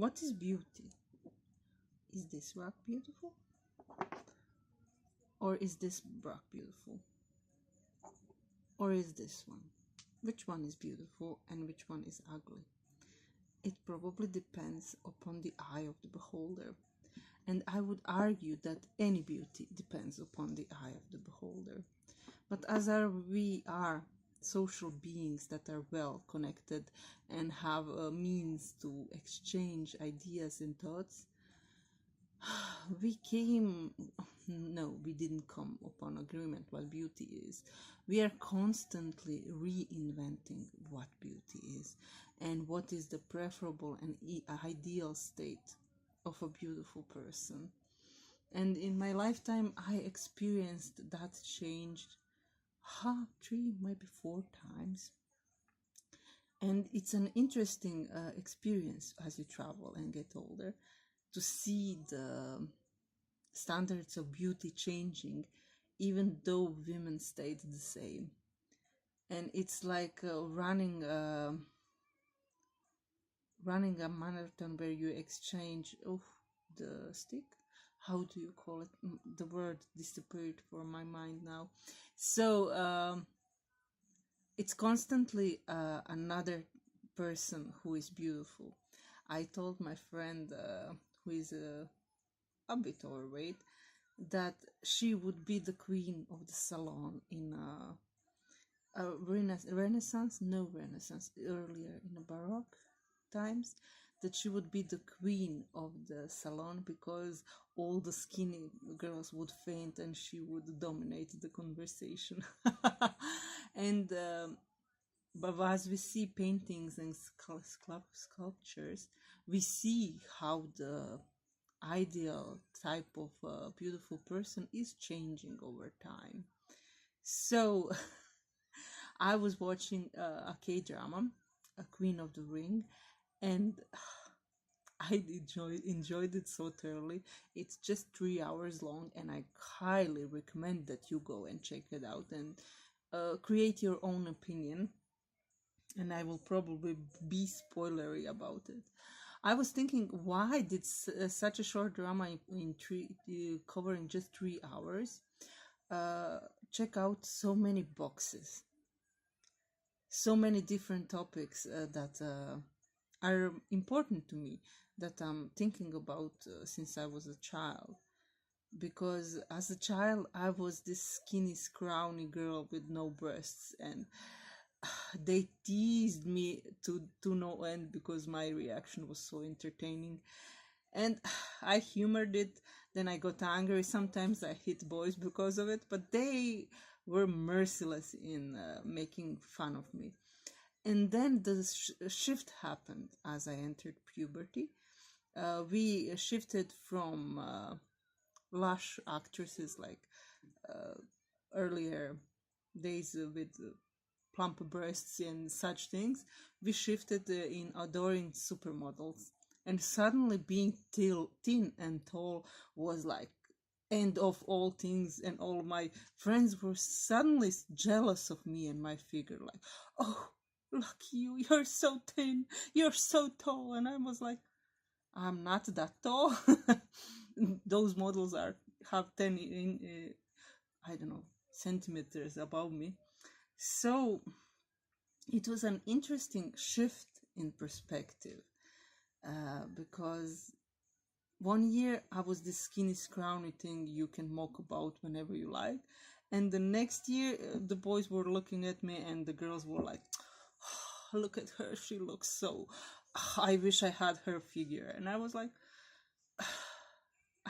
What is beauty? Is this rock beautiful? Or is this rock beautiful? Or is this one? Which one is beautiful and which one is ugly? It probably depends upon the eye of the beholder. And I would argue that any beauty depends upon the eye of the beholder. But as we are social beings that are well connected and have a means to exchange ideas and thoughts, we didn't come upon agreement what beauty is. We are constantly reinventing what beauty is and what is the preferable and ideal state of a beautiful person. And in my lifetime, I experienced that change 3, maybe 4 times. And it's an interesting experience as you travel and get older to see the standards of beauty changing, even though women stayed the same. And it's like running a marathon where you exchange the stick. How do you call it? The word disappeared from my mind now. So it's constantly another person who is beautiful. I told my friend who is a bit overweight that she would be the queen of the salon in a Renaissance, earlier in the Baroque times, that she would be the queen of the salon because all the skinny girls would faint and she would dominate the conversation. And but as we see paintings and sculptures, we see how the ideal type of beautiful person is changing over time. So I was watching a K-drama, A Queen of the Ring, and I enjoyed it so thoroughly. It's just 3 hours long, and I highly recommend that you go and check it out and create your own opinion. And I will probably be spoilery about it. I was thinking, why did such a short drama covering just 3 hours check out so many boxes, so many different topics that are important to me, that I'm thinking about since I was a child. Because as a child, I was this skinny, scrawny girl with no breasts, and they teased me to no end because my reaction was so entertaining. And I humored it, then I got angry. Sometimes I hit boys because of it, but they were merciless in making fun of me. And then the shift happened as I entered puberty. We shifted from lush actresses like earlier days with plump breasts and such things. We shifted in adoring supermodels, and suddenly being thin and tall was like end of all things, and all my friends were suddenly jealous of me and my figure, like, oh, lucky you're so thin, you're so tall. And I was like, I'm not that tall. Those models have 10 I don't know, centimeters above me. So it was an interesting shift in perspective, because one year I was this skinny, scrawny thing you can mock about whenever you like, and the next year the boys were looking at me and the girls were like, oh, look at her, she looks so, I wish I had her figure. And I was like,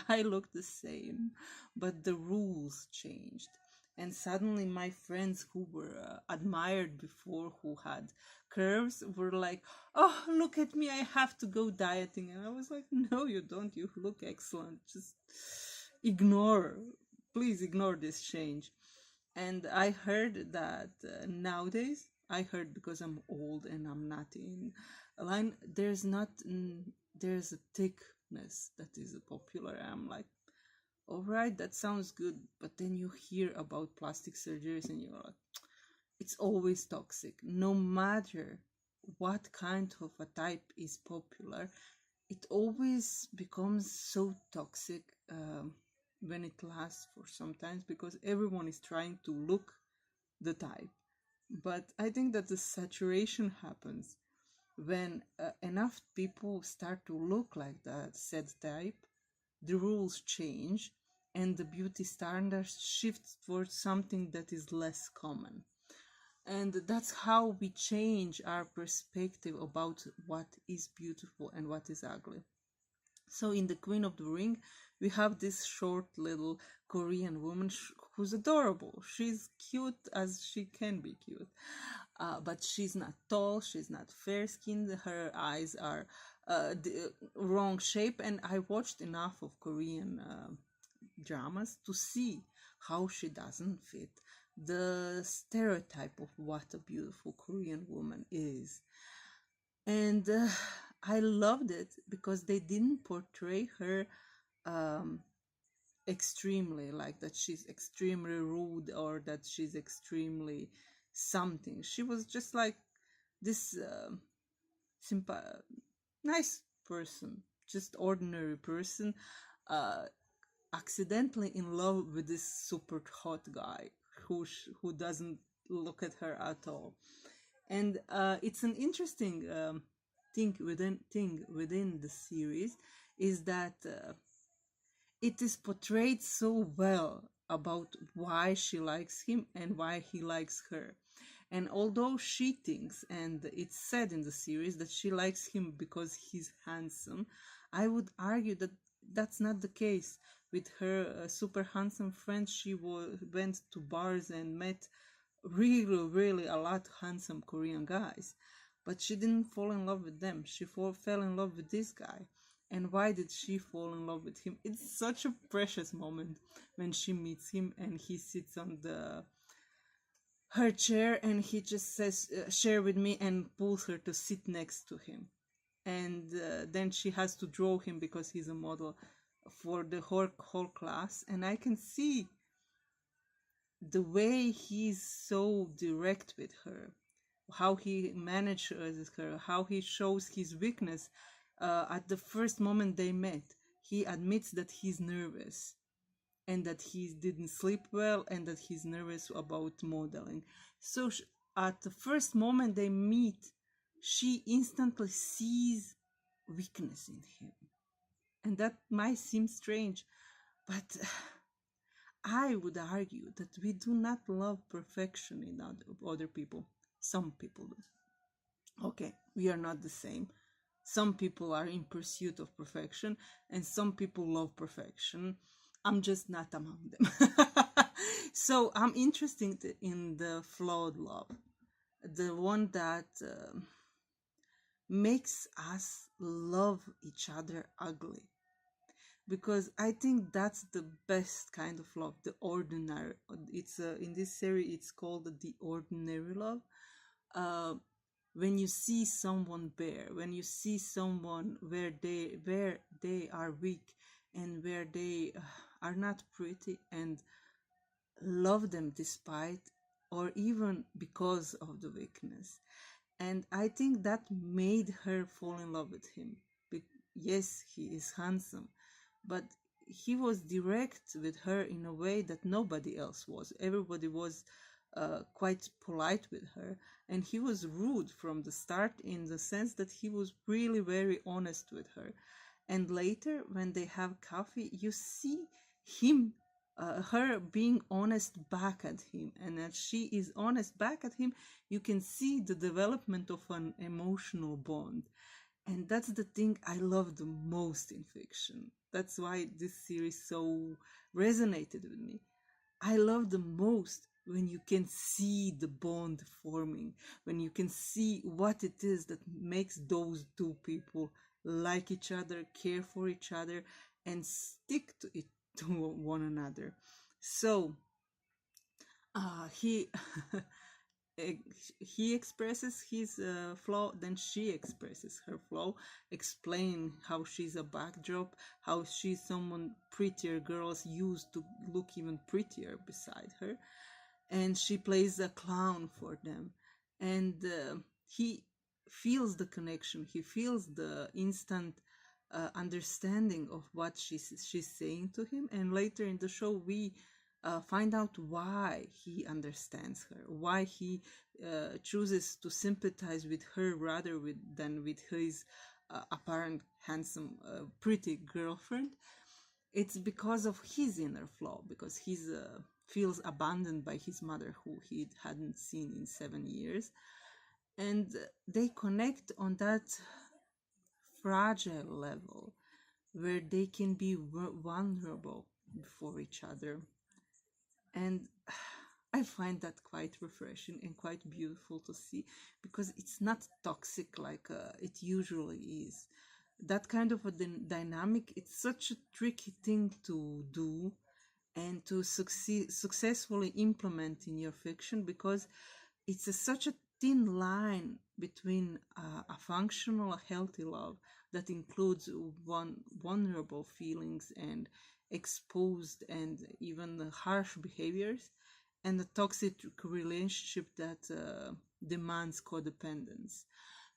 I look the same, but the rules changed. And suddenly my friends who were admired before, who had curves, were like, oh, look at me, I have to go dieting. And I was like, no, you don't, you look excellent. Just please ignore this change. And I heard that nowadays, I heard because I'm old and I'm not in a line, there's a thickness that is popular. I'm like, all right, that sounds good. But then you hear about plastic surgeries and you're like, it's always toxic. No matter what kind of a type is popular, it always becomes so toxic when it lasts for some times, because everyone is trying to look the type. But I think that the saturation happens when enough people start to look like that said type. The rules change and the beauty standards shift towards something that is less common. And that's how we change our perspective about what is beautiful and what is ugly. So in The Queen of the Ring, we have this short little Korean woman who's adorable. She's cute as she can be cute. But she's not tall, she's not fair skinned, her eyes are the wrong shape. And I watched enough of Korean dramas to see how she doesn't fit the stereotype of what a beautiful Korean woman is. And I loved it because they didn't portray her um, extremely, like that she's extremely rude or that she's extremely something. She was just like this nice person, just ordinary person, uh, accidentally in love with this super hot guy who doesn't look at her at all. And it's an interesting thing within the series is that it is portrayed so well about why she likes him and why he likes her. And although she thinks, and it's said in the series, that she likes him because he's handsome, I would argue that that's not the case. With her super handsome friends, she went to bars and met really, really a lot handsome Korean guys. But she didn't fall in love with them. She fell in love with this guy. And why did she fall in love with him? It's such a precious moment when she meets him and he sits on the her chair and he just says, share with me, and pulls her to sit next to him. And then she has to draw him because he's a model for the whole class. And I can see the way he's so direct with her, how he manages her, how he shows his weakness. At the first moment they met, he admits that he's nervous and that he didn't sleep well and that he's nervous about modeling. So at the first moment they meet, she instantly sees weakness in him. And that might seem strange, but I would argue that we do not love perfection in other people. Some people do. Okay, we are not the same. Some people are in pursuit of perfection, and some people love perfection. I'm just not among them. So I'm interested in the flawed love, the one that makes us love each other ugly, because I think that's the best kind of love, the ordinary. It's in this series it's called the ordinary love. uh, when you see someone bare, when you see someone where they are weak and where they are not pretty, and love them despite or even because of the weakness. And I think that made her fall in love with him. Yes, he is handsome, but he was direct with her in a way that nobody else was. Everybody was quite polite with her, and he was rude from the start in the sense that he was really very honest with her. And later, when they have coffee, you see him, her being honest back at him, and as she is honest back at him, you can see the development of an emotional bond. And that's the thing I love the most in fiction. That's why this series so resonated with me. I love the most when you can see the bond forming, when you can see what it is that makes those two people like each other, care for each other, and stick to it to one another. So he eh, he expresses his flaw, then she expresses her flaw, explain how she's a backdrop, how she's someone prettier girls used to look even prettier beside her, and she plays a clown for them. And he feels the connection, he feels the instant understanding of what she's saying to him. And later in the show, we find out why he understands her, why he chooses to sympathize with her rather than with his apparent handsome, pretty girlfriend. It's because of his inner flaw, because he feels abandoned by his mother, who he hadn't seen in 7 years. And they connect on that fragile level where they can be vulnerable before each other. And I find that quite refreshing and quite beautiful to see, because it's not toxic like it usually is. That kind of a dynamic, it's such a tricky thing to do and to successfully implement in your fiction, because it's such a thin line between a functional, healthy love that includes vulnerable feelings and exposed and even harsh behaviors, and a toxic relationship that demands codependence.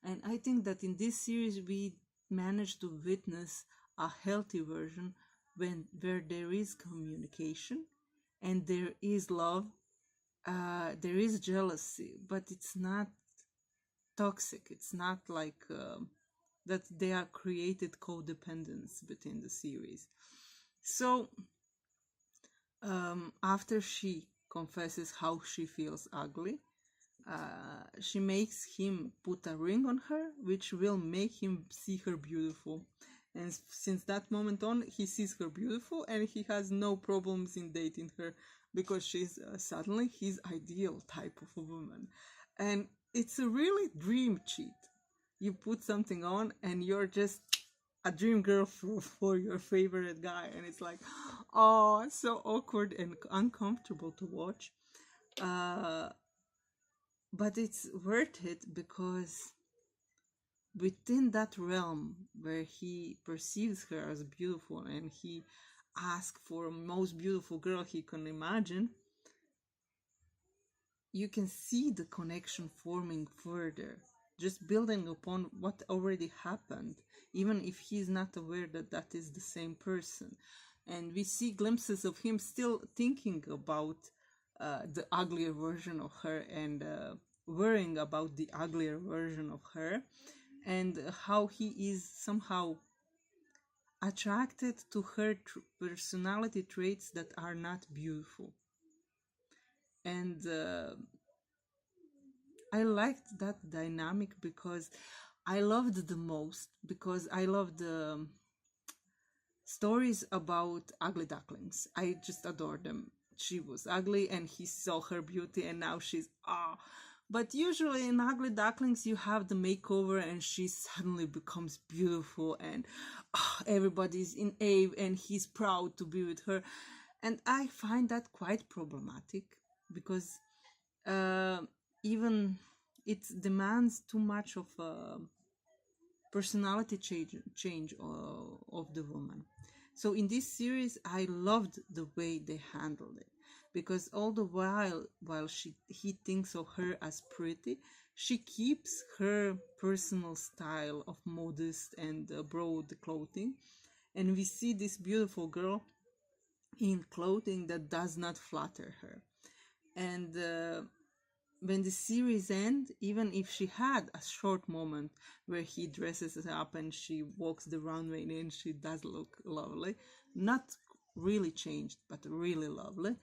And I think that in this series we managed to witness a healthy version where there is communication and there is love, there is jealousy, but it's not toxic. It's not like that they are created codependence within the series. So after she confesses how she feels ugly, she makes him put a ring on her, which will make him see her beautiful. And since that moment on, he sees her beautiful and he has no problems in dating her, because she's suddenly his ideal type of a woman. And it's a really dream cheat. You put something on and you're just a dream girl for your favorite guy. And it's like, oh, it's so awkward and uncomfortable to watch. But it's worth it, because within that realm where he perceives her as beautiful and he asks for the most beautiful girl he can imagine, you can see the connection forming further, just building upon what already happened, even if he's not aware that that is the same person. And we see glimpses of him still thinking about the uglier version of her, and worrying about the uglier version of her, and how he is somehow attracted to her personality traits that are not beautiful. And I liked that dynamic, because I loved the most, because I loved the stories about ugly ducklings. I just adore them. She was ugly and he saw her beauty, and now she's But usually in ugly ducklings you have the makeover and she suddenly becomes beautiful, and everybody's in awe and he's proud to be with her. And I find that quite problematic, because uh, even it demands too much of a personality change of the woman. So in this series, I loved the way they handled it, because all the while he thinks of her as pretty, she keeps her personal style of modest and broad clothing, and we see this beautiful girl in clothing that does not flatter her. And when the series ends, even if she had a short moment where he dresses her up and she walks the runway and she does look lovely, not really changed, but really lovely,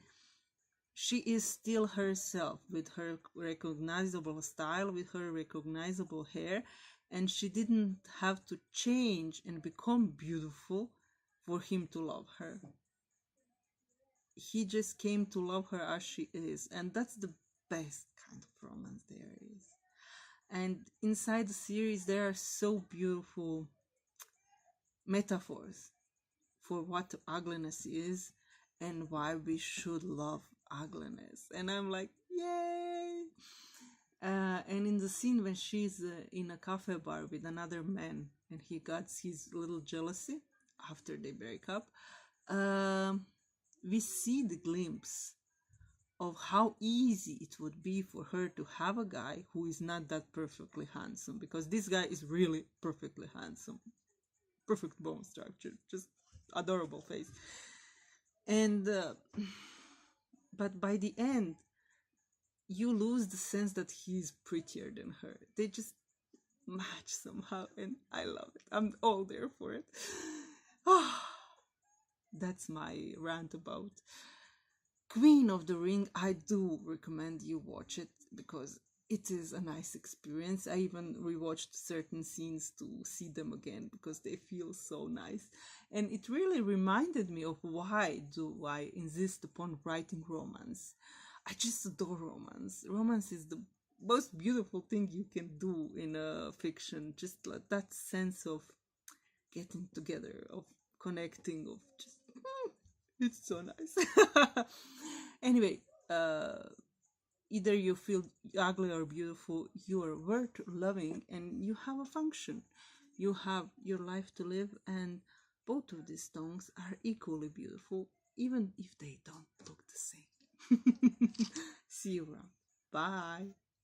she is still herself, with her recognizable style, with her recognizable hair, and she didn't have to change and become beautiful for him to love her. He just came to love her as she is, and that's the best kind of romance there is. And inside the series there are so beautiful metaphors for what ugliness is and why we should love ugliness, and I'm like, yay. And in the scene when she's in a cafe bar with another man and he got his little jealousy after they break up, we see the glimpse of how easy it would be for her to have a guy who is not that perfectly handsome, because this guy is really perfectly handsome. perfect bone structure, just adorable face. And but by the end, you lose the sense that he's prettier than her. They just match somehow, and I love it. I'm all there for it. That's my rant about Queen of the Ring. I do recommend you watch it because it is a nice experience. I even rewatched certain scenes to see them again because they feel so nice. And it really reminded me of why do I insist upon writing romance. I just adore romance. Romance is the most beautiful thing you can do in a fiction. Just like that sense of getting together, of connecting, of just it's so nice. Anyway, uh, either you feel ugly or beautiful, you are worth loving, and you have a function. You have your life to live, and both of these songs are equally beautiful, even if they don't look the same. See you around. Bye.